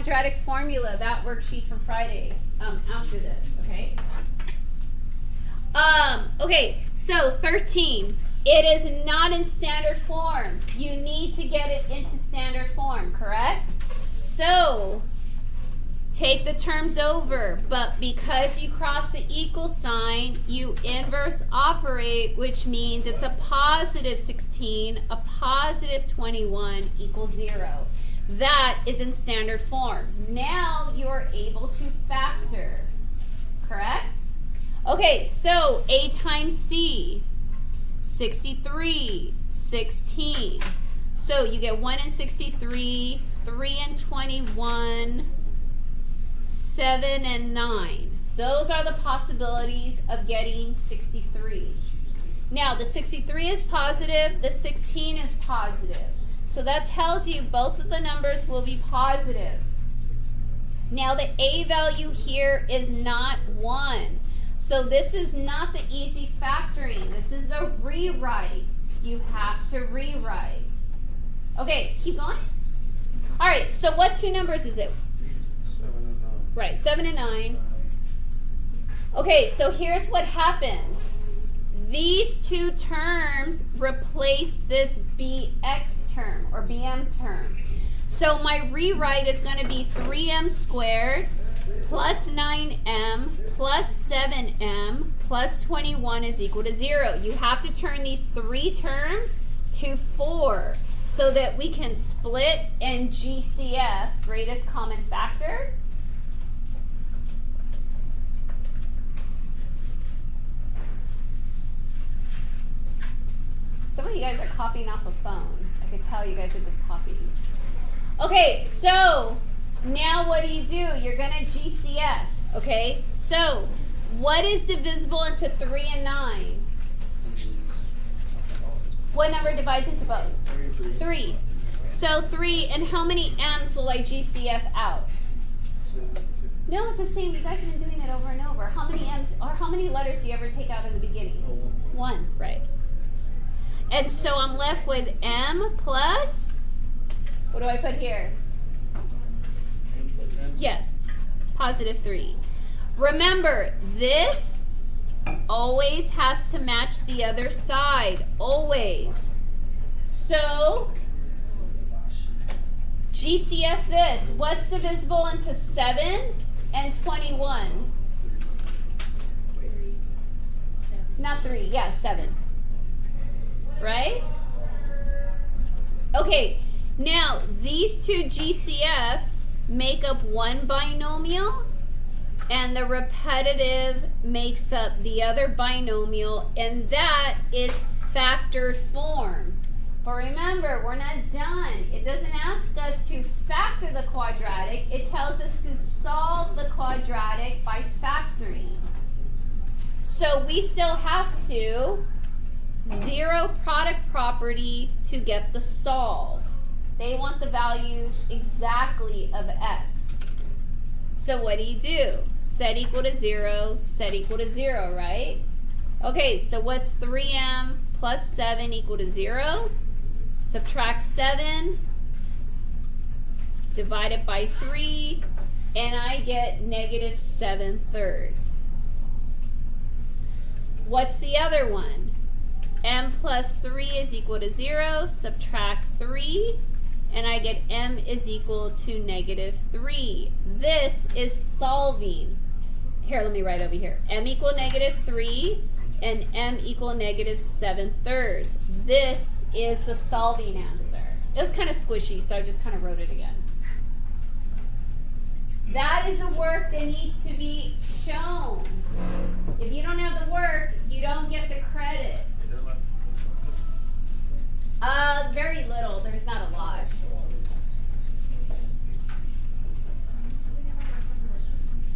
quadratic formula, that worksheet from Friday, after this, okay? Okay, so 13. It is not in standard form. You need to get it into standard form, correct? So, take the terms over, but because you cross the equal sign, you inverse operate, which means it's a positive 16, a positive 21 equals 0. That is in standard form. Now you are able to factor, correct? Okay, so A times C, 63, 16. So you get 1 and 63, 3 and 21, 7 and 9. Those are the possibilities of getting 63. Now the 63 is positive, the 16 is positive. So that tells you both of the numbers will be positive. Now the A value here is not 1. So this is not the easy factoring. This is the rewrite. You have to rewrite. Okay, keep going. All right, so what two numbers is it? 7 and 9. Right, 7 and 9. Okay, so here's what happens. These two terms replace this BX term or BM term. So my rewrite is going to be 3m squared plus 9m plus 7m plus 21 is equal to 0. You have to turn these three terms to 4 so that we can split and GCF, greatest common factor. Some of you guys are copying off a phone. I could tell you guys are just copying. Okay, so now what do? You're going to GCF, okay? So what is divisible into 3 and 9? What number divides into both? 3. So 3, and how many m's will I GCF out? No, it's the same. You guys have been doing it over and over. How many m's or how many letters do you ever take out in the beginning? 1, right? And so I'm left with m plus, what do I put here? Yes, positive 3. Remember, this always has to match the other side, always. So, GCF this. What's divisible into 7 and 21? Not 3, yeah, 7. Right? Okay, now these two GCFs make up one binomial, and the repetitive makes up the other binomial, and that is factored form. But remember, we're not done. It doesn't ask us to factor the quadratic. It tells us to solve the quadratic by factoring. So we still have to zero product property to get the solve. They want the values exactly of x. So what do? Set equal to 0, set equal to 0, right? Okay, so what's 3m plus 7 equal to 0? Subtract 7, divide it by 3, and I get negative 7/3. What's the other one? M plus 3 is equal to 0, subtract 3, and I get m is equal to negative 3. This is solving. Here, let me write over here. M equal negative 3 and m equal negative 7/3. This is the solving answer. It was kind of squishy, so I just kind of wrote it again. That is the work that needs to be shown. If you don't have the work, you don't get the credit. Very little. There's not a lot.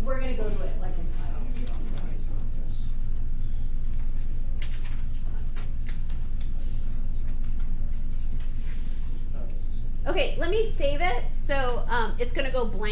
We're going to go to it like in Okay, let me save it. So it's going to go blank.